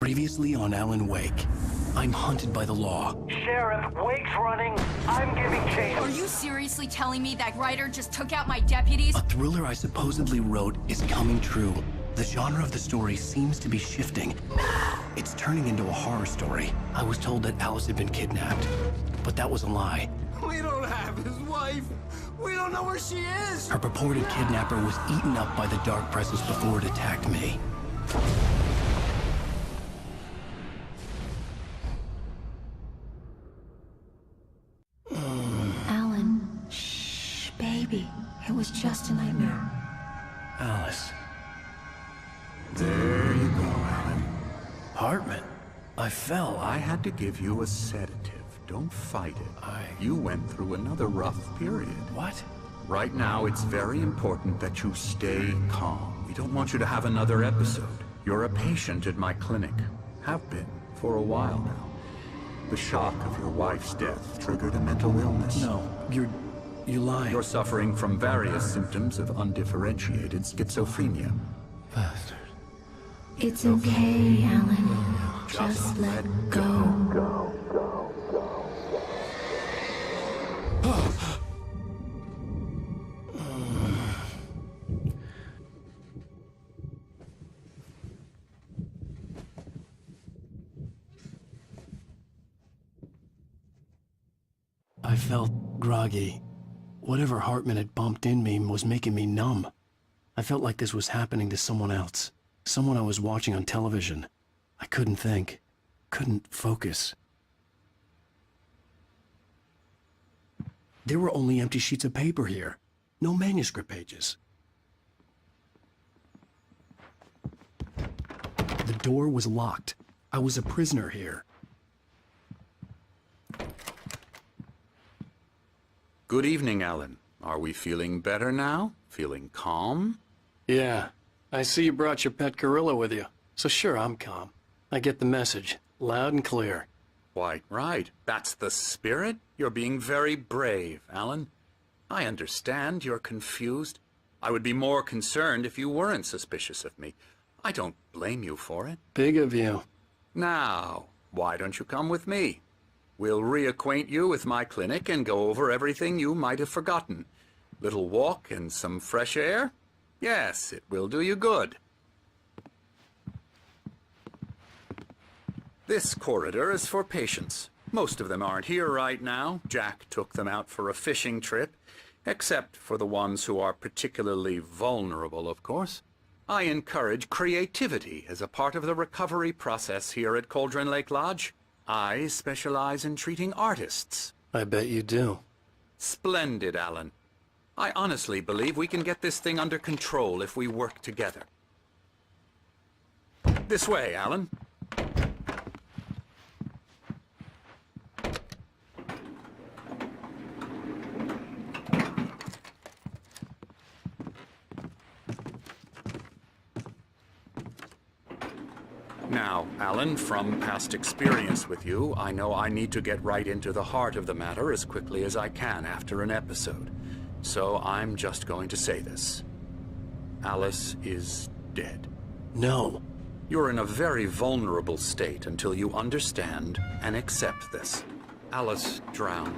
Previously on Alan Wake, I'm hunted by the law. Sheriff, Wake's running. I'm giving chase. Are you seriously telling me that writer just took out my deputies? A thriller I supposedly wrote is coming true. The genre of the story seems to be shifting. It's turning into a horror story. I was told that Alice had been kidnapped, but that was a lie. We don't have his wife. We don't know where she is. Her purported kidnapper was eaten up by the dark presence before it attacked me. Alan, shh, baby. It was just a nightmare. Alice. There you go, Alan. Hartman. I fell. I had to give you a sedative. Don't fight it. You went through another rough period. What? Right now, it's very important that you stay calm. We don't want you to have another episode. You're a patient at my clinic. Have been for a while now. The shock of your wife's death triggered a mental illness. No, you lie. You're suffering from various symptoms of undifferentiated schizophrenia. Bastard. It's okay, Alan. Just let go. I felt groggy. Whatever Hartman had bumped in me was making me numb. I felt like this was happening to someone else. Someone I was watching on television. I couldn't think. Couldn't focus. There were only empty sheets of paper here. No manuscript pages. The door was locked. I was a prisoner here. Good evening, Alan. Are we feeling better now? Feeling calm? Yeah. I see you brought your pet gorilla with you. So sure, I'm calm. I get the message. Loud and clear. Quite right. That's the spirit. You're being very brave, Alan. I understand you're confused. I would be more concerned if you weren't suspicious of me. I don't blame you for it. Big of you. Now, why don't you come with me? We'll reacquaint you with my clinic and go over everything you might have forgotten. Little walk and some fresh air? Yes, it will do you good. This corridor is for patients. Most of them aren't here right now. Jack took them out for a fishing trip, except for the ones who are particularly vulnerable, of course. I encourage creativity as a part of the recovery process here at Cauldron Lake Lodge. I specialize in treating artists. I bet you do. Splendid, Alan. I honestly believe we can get this thing under control if we work together. This way, Alan. Now, Alan, from past experience with you, I know I need to get right into the heart of the matter as quickly as I can after an episode. So I'm just going to say this. Alice is dead. No. You're in a very vulnerable state until you understand and accept this. Alice drowned,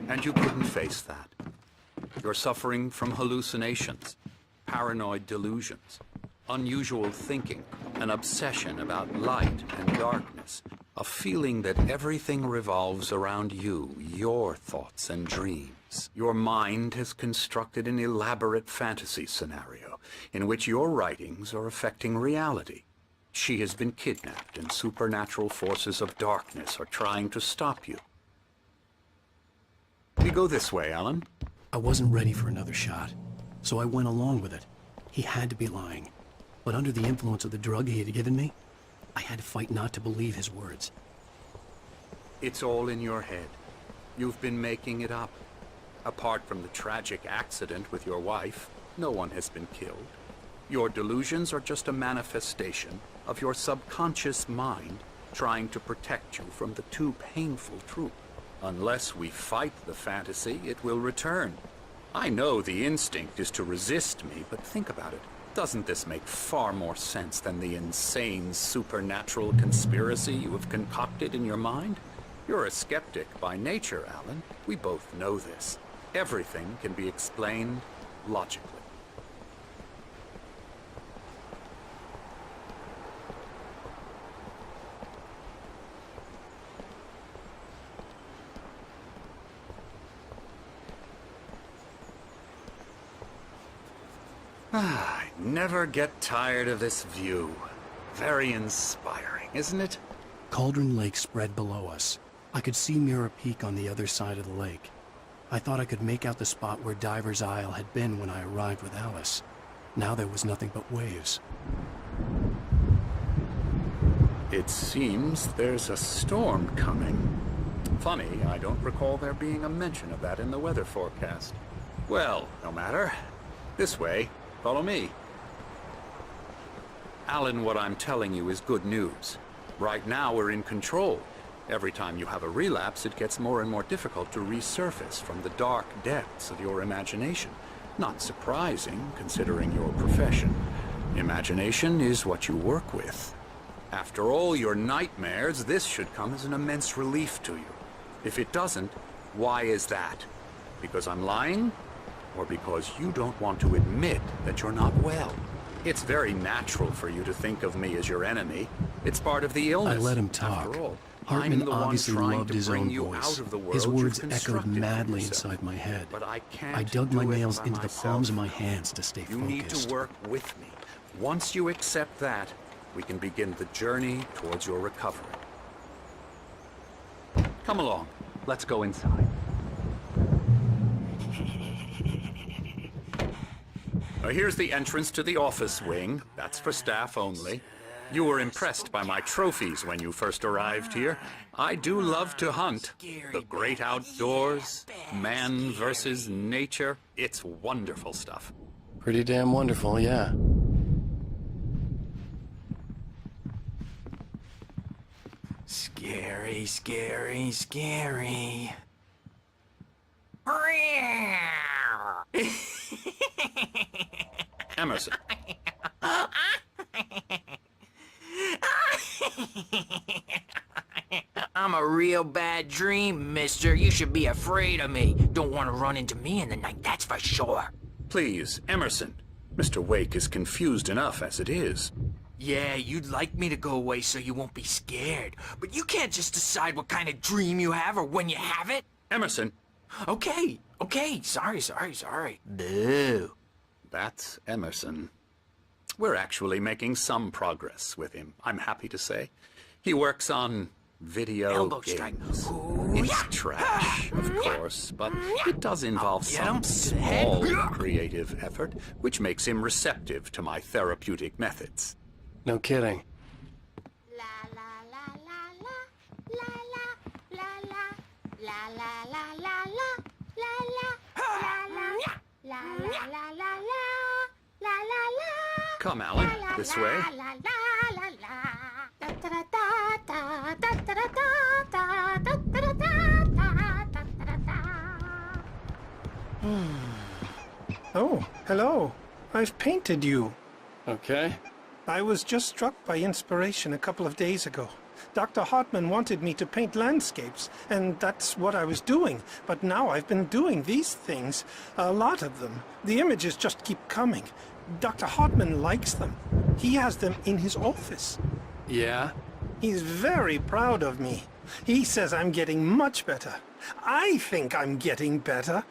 and you couldn't face that. You're suffering from hallucinations, paranoid delusions, unusual thinking, an obsession about light and darkness, a feeling that everything revolves around you, your thoughts and dreams. Your mind has constructed an elaborate fantasy scenario in which your writings are affecting reality. She has been kidnapped and supernatural forces of darkness are trying to stop you. We go this way, Alan. I wasn't ready for another shot, so I went along with it. He had to be lying. But under the influence of the drug he had given me, I had to fight not to believe his words. It's all in your head. You've been making it up. Apart from the tragic accident with your wife, no one has been killed. Your delusions are just a manifestation of your subconscious mind trying to protect you from the too painful truth. Unless we fight the fantasy, it will return. I know the instinct is to resist me, but think about it. Doesn't this make far more sense than the insane supernatural conspiracy you have concocted in your mind? You're a skeptic by nature, Alan. We both know this. Everything can be explained logically. I never get tired of this view. Very inspiring, isn't it? Cauldron Lake spread below us. I could see Mirror Peak on the other side of the lake. I thought I could make out the spot where Diver's Isle had been when I arrived with Alice. Now there was nothing but waves. It seems there's a storm coming. Funny, I don't recall there being a mention of that in the weather forecast. Well, no matter. This way. Follow me. Alan, what I'm telling you is good news. Right now we're in control. Every time you have a relapse, it gets more and more difficult to resurface from the dark depths of your imagination. Not surprising, considering your profession. Imagination is what you work with. After all your nightmares, this should come as an immense relief to you. If it doesn't, why is that? Because I'm lying? Or because you don't want to admit that you're not well? It's very natural for you to think of me as your enemy. It's part of the illness. I let him talk. After all, Hartman I'm the one obviously trying loved to his bring own you voice. out of the world His you've words echoed constructed for madly yourself. inside my head. But I can't I dug do my it nails by into the myself. palms of my hands to stay You focused. need to work with me. Once you accept that, we can begin the journey towards your recovery. Come along. Let's go inside. Here's the entrance to the office wing. That's for staff only. You were impressed by my trophies when you first arrived here. I do love to hunt. The great outdoors, man versus nature. It's wonderful stuff. Pretty damn wonderful, yeah. Scary, scary, scary. Emerson. I'm a real bad dream, mister. You should be afraid of me. Don't want to run into me in the night, that's for sure. Please, Emerson. Mr. Wake is confused enough as it is. Yeah, you'd like me to go away so you won't be scared. But you can't just decide what kind of dream you have or when you have it. Emerson. Okay, sorry. Boo. That's Emerson. We're actually making some progress with him, I'm happy to say. He works on video Elbow strike. games. Ooh, It's yeah. trash, of course, but it does involve Get some him to the head. small creative effort, which makes him receptive to my therapeutic methods. No kidding. Come, Alan, this way. Oh, hello. I've painted you. Okay. I was just struck by inspiration a couple of days ago. Dr. Hartman wanted me to paint landscapes, and that's what I was doing. But now I've been doing these things, a lot of them. The images just keep coming. Dr. Hartman likes them. He has them in his office. Yeah? He's very proud of me. He says I'm getting much better. I think I'm getting better.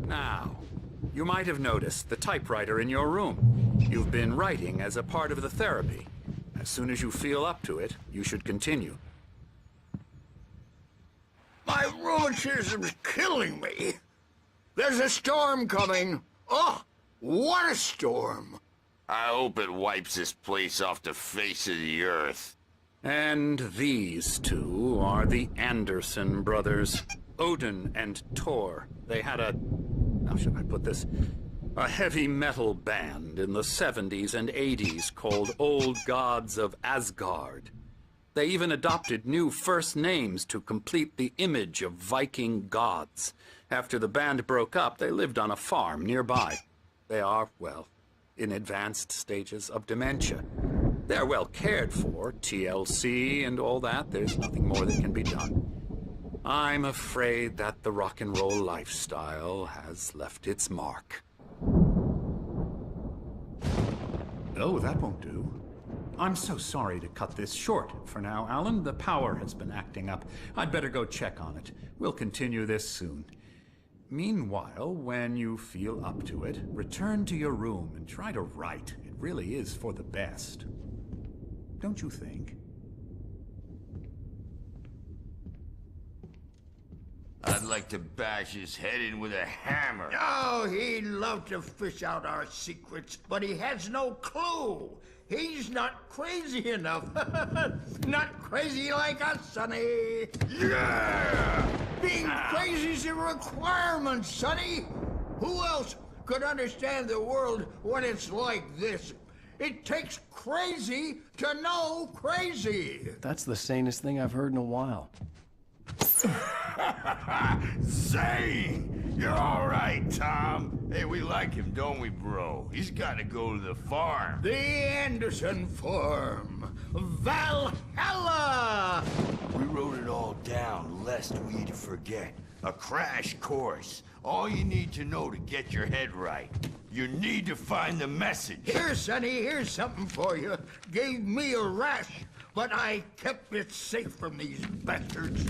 Now, you might have noticed the typewriter in your room. You've been writing as a part of the therapy. As soon as you feel up to it, you should continue. My rheumatism's killing me. There's a storm coming. Oh, what a storm. I hope it wipes this place off the face of the earth. And these two are the Anderson brothers, Odin and Tor. They had a... How should I put this? A heavy metal band in the 70s and 80s called Old Gods of Asgard. They even adopted new first names to complete the image of Viking gods. After the band broke up, they lived on a farm nearby. They are, well, in advanced stages of dementia. They're well cared for, TLC and all that. There's nothing more that can be done. I'm afraid that the rock and roll lifestyle has left its mark. Oh, that won't do. I'm so sorry to cut this short for now, Alan. The power has been acting up. I'd better go check on it. We'll continue this soon. Meanwhile, when you feel up to it, return to your room and try to write. It really is for the best. Don't you think? I'd like to bash his head in with a hammer. Oh, he'd love to fish out our secrets, but he has no clue. He's not crazy enough. Not crazy like us, Sonny. Yeah! Being crazy's a requirement, Sonny. Who else could understand the world when it's like this? It takes crazy to know crazy. That's the sanest thing I've heard in a while. Zane! You're all right, Tom. Hey, we like him, don't we, bro? He's got to go to the farm. The Anderson Farm. Valhalla! We wrote it all down, lest we forget. A crash course. All you need to know to get your head right. You need to find the message. Here, Sonny, here's something for you. Gave me a rash, but I kept it safe from these bastards.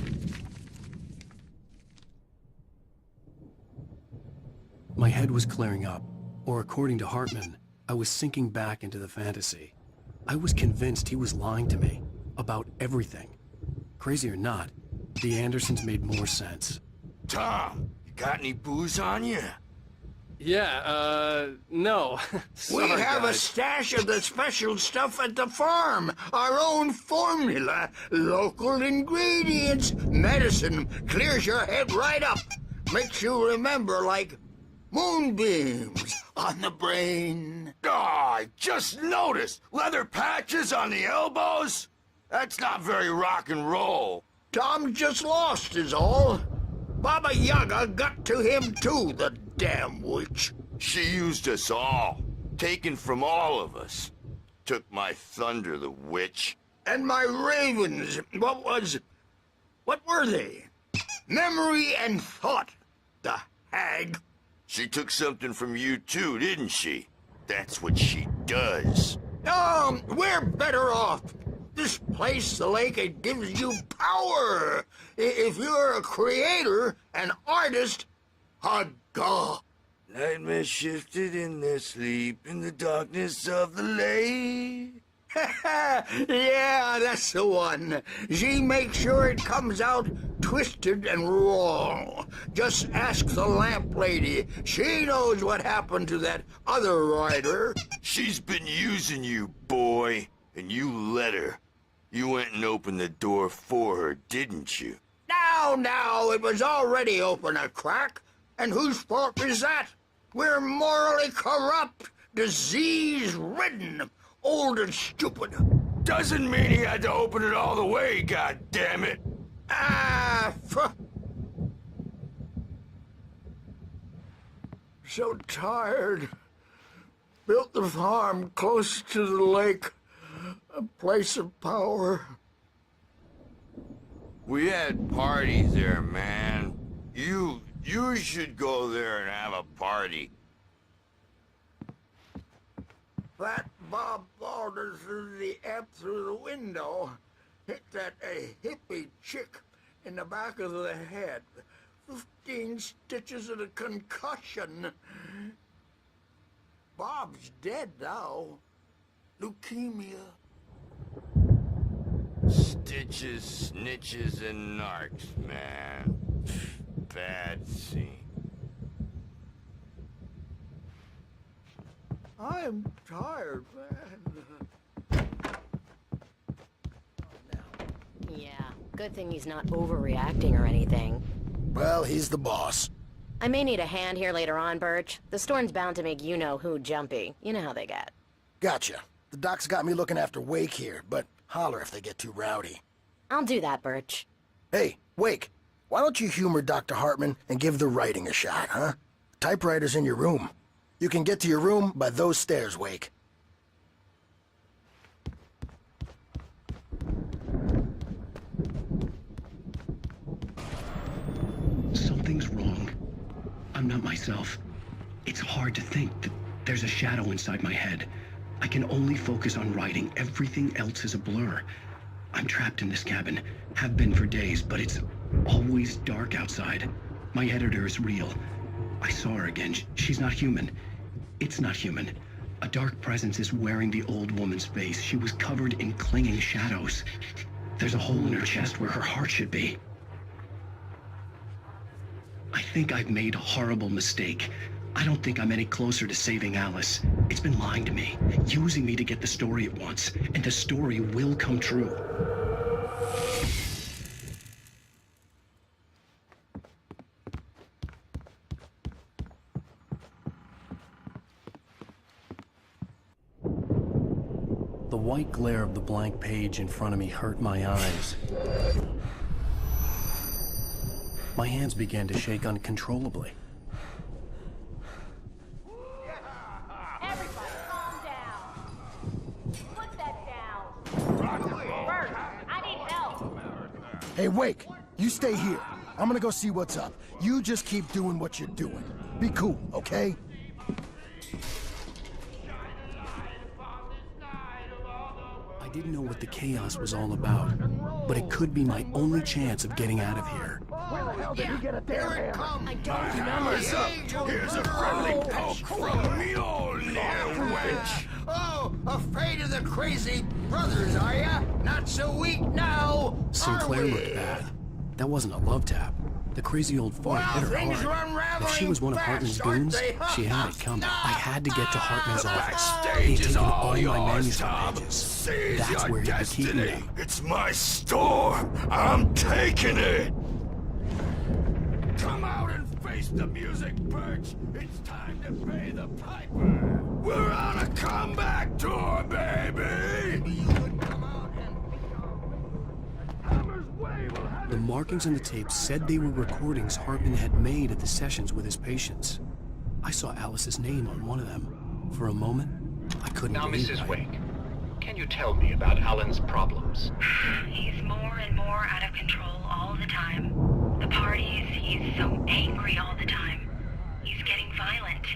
My head was clearing up, or according to Hartman, I was sinking back into the fantasy. I was convinced he was lying to me about everything. Crazy or not, the Andersons made more sense. Tom, you got any booze on you? Yeah, no. We have a stash of the special stuff at the farm. Our own formula. Local ingredients. Medicine clears your head right up. Makes you remember like moonbeams on the brain. Oh, I just noticed. Leather patches on the elbows? That's not very rock and roll. Tom just lost is all. Baba Yaga got to him too, the damn witch. She used us all. Taken from all of us. Took my thunder, the witch. And my ravens. What were they? Memory and thought. The hag. She took something from you too, didn't she? That's what she does. Oh, we're better off. This place, the lake, it gives you power. If you're a creator, an artist, God. Nightmares shifted in their sleep in the darkness of the lake. Yeah, that's the one. She makes sure it comes out twisted and raw. Just ask the lamp lady. She knows what happened to that other writer. She's been using you, boy, and you let her. You went and opened the door for her, didn't you? Now, it was already open a crack. And whose fault is that? We're morally corrupt, disease-ridden, old and stupid. Doesn't mean he had to open it all the way, goddammit. So tired. Built the farm close to the lake. A place of power. We had parties there, man. You should go there and have a party. That Bob Balders threw the amp through the window. Hit that hippie chick in the back of the head. 15 stitches and a concussion. Bob's dead now. Leukemia. Stitches, snitches, and narcs, man. Bad scene. I'm tired, man. Yeah, good thing he's not overreacting or anything. Well, he's the boss. I may need a hand here later on, Birch. The storm's bound to make you-know-who jumpy. You know how they get. Gotcha. The doc's got me looking after Wake here, but holler if they get too rowdy. I'll do that, Birch. Hey, Wake, why don't you humor Dr. Hartman and give the writing a shot, huh? Typewriter's in your room. You can get to your room by those stairs, Wake. Something's wrong. I'm not myself. It's hard to think that there's a shadow inside my head. I can only focus on writing. Everything else is a blur. I'm trapped in this cabin. Have been for days, but it's always dark outside. My editor is real. I saw her again. She's not human. It's not human. A dark presence is wearing the old woman's face. She was covered in clinging shadows. There's a hole in her chest where her heart should be. I think I've made a horrible mistake. I don't think I'm any closer to saving Alice. It's been lying to me, using me to get the story it wants, and the story will come true. The white glare of the blank page in front of me hurt my eyes. My hands began to shake uncontrollably. Everybody, calm down. Put that down. Bert, I need help. Hey, Wake, you stay here. I'm gonna go see what's up. You just keep doing what you're doing. Be cool, okay? I didn't know what the chaos was all about, but it could be my only chance of getting out of here. Where the hell did he get a damn hammer? I don't Hammer's up! Here's a friendly poke from Mjolnir, wench! Oh, afraid of the crazy brothers, are ya? Not so weak now, Sinclair are we? looked bad. That wasn't a love tap. The crazy old fart Well, hit her things are hard. unraveling If she was one of fast, Hartman's aren't goons, they, huh? she had it coming. I had to get to Hartman's office. He Backstage had is taken all all my yours, manuscript Tom. pages. Seize That's your where he could keep destiny. them. It's my storm. I'm taking it. Come out and face the music, Birch. It's time to pay the piper. We're on a comeback tour, baby. You would come out and Hammer's way will have The markings on the tape said they were recordings Hartman had made at the sessions with his patients. I saw Alice's name on one of them. For a moment, I couldn't Now, believe Mrs. it. Wake, can you tell me about Alan's problems? He's more and more out of control all the time. The parties, he's so angry all the time. He's getting violent.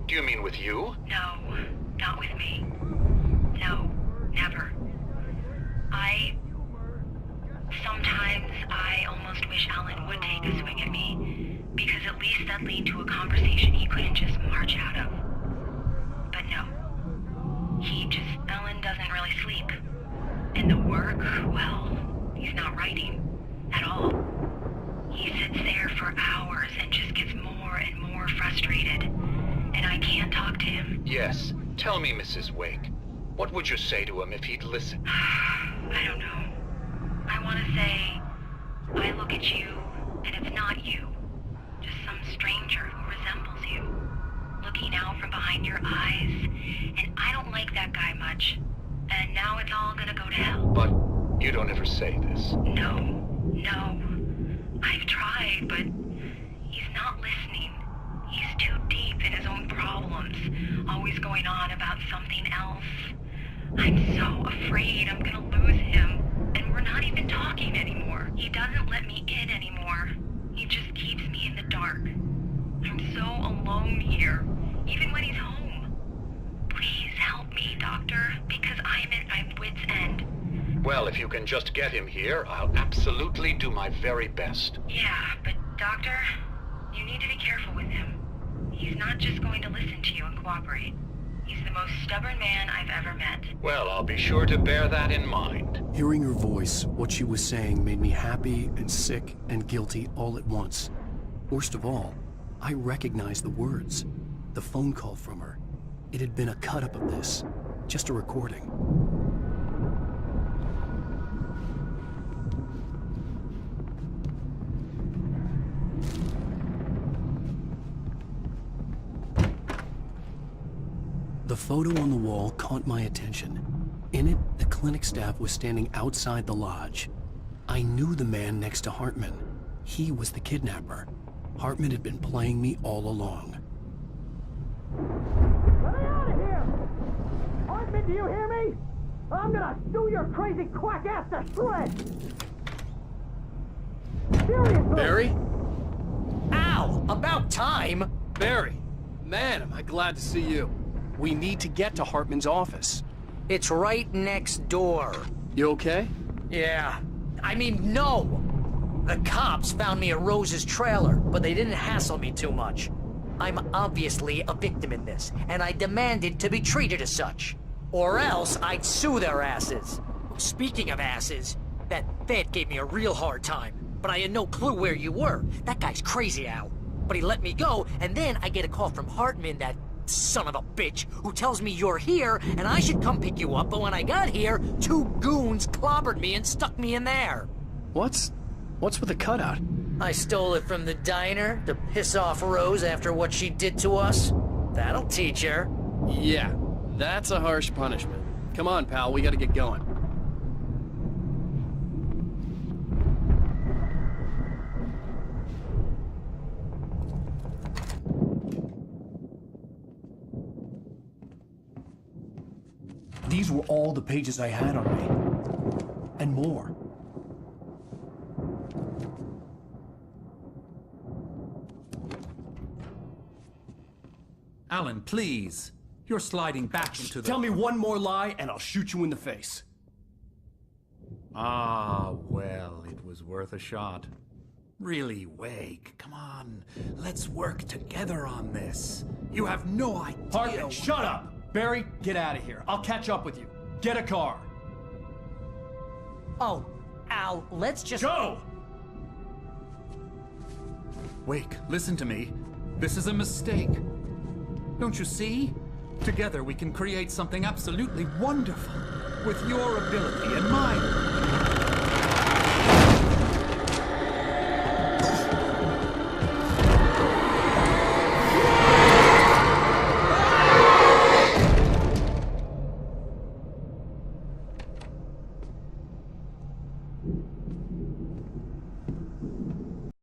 Do you mean with you? No, not with me. No, never. Sometimes I almost wish Alan would take a swing at me, because at least that'd lead to a conversation he couldn't just march out of. But no. Alan doesn't really sleep. And the work, well, he's not writing at all. He sits there for hours and just gets more and more frustrated. And I can't talk to him. Yes. Tell me, Mrs. Wake. What would you say to him if he'd listen? I don't know. I want to say, I look at you, and it's not you. Just some stranger who resembles you. Looking out from behind your eyes. And I don't like that guy much. And now it's all gonna go to hell. But you don't ever say this. No. I've tried, but he's not listening. He's too deep in his own problems, always going on about something else. I'm so afraid I'm gonna lose him, and we're not even talking anymore. He doesn't let me in anymore. He just keeps me in the dark. I'm so alone here, even when he's home. Please help me, Doctor, because I'm at my wit's end. Well, if you can just get him here, I'll absolutely do my very best. Yeah, but Doctor, you need to be careful with him. He's not just going to listen to you and cooperate. He's the most stubborn man I've ever met. Well, I'll be sure to bear that in mind. Hearing her voice, what she was saying made me happy and sick and guilty all at once. Worst of all, I recognized the words. The phone call from her. It had been a cut-up of this. Just a recording. The photo on the wall caught my attention. In it, the clinic staff was standing outside the lodge. I knew the man next to Hartman. He was the kidnapper. Hartman had been playing me all along. Let me out of here! Hartman, do you hear me? I'm gonna sue your crazy quack ass to shreds! Seriously! Barry? Ow! About time! Barry! Man, am I glad to see you. We need to get to Hartman's office. It's right next door. You okay? Yeah. I mean, no! The cops found me at Rose's trailer, but they didn't hassle me too much. I'm obviously a victim in this, and I demanded to be treated as such. Or else I'd sue their asses. Speaking of asses, that vet gave me a real hard time, but I had no clue where you were. That guy's crazy, Al. But he let me go, and then I get a call from Hartman, that son of a bitch, who tells me you're here, and I should come pick you up, but when I got here, 2 goons clobbered me and stuck me in there. What's with the cutout? I stole it from the diner to piss off Rose after what she did to us. That'll teach her. Yeah, that's a harsh punishment. Come on, pal, we gotta get going. These were all the pages I had on me. And more. Alan, please. You're sliding back into the... Tell me one more lie and I'll shoot you in the face. Ah, well, it was worth a shot. Really, Wake, come on. Let's work together on this. You have no idea... Hartman, shut up! Barry, get out of here. I'll catch up with you. Get a car. Oh, Al, let's just... Go! Wake, listen to me. This is a mistake. Don't you see? Together we can create something absolutely wonderful. With your ability and mine.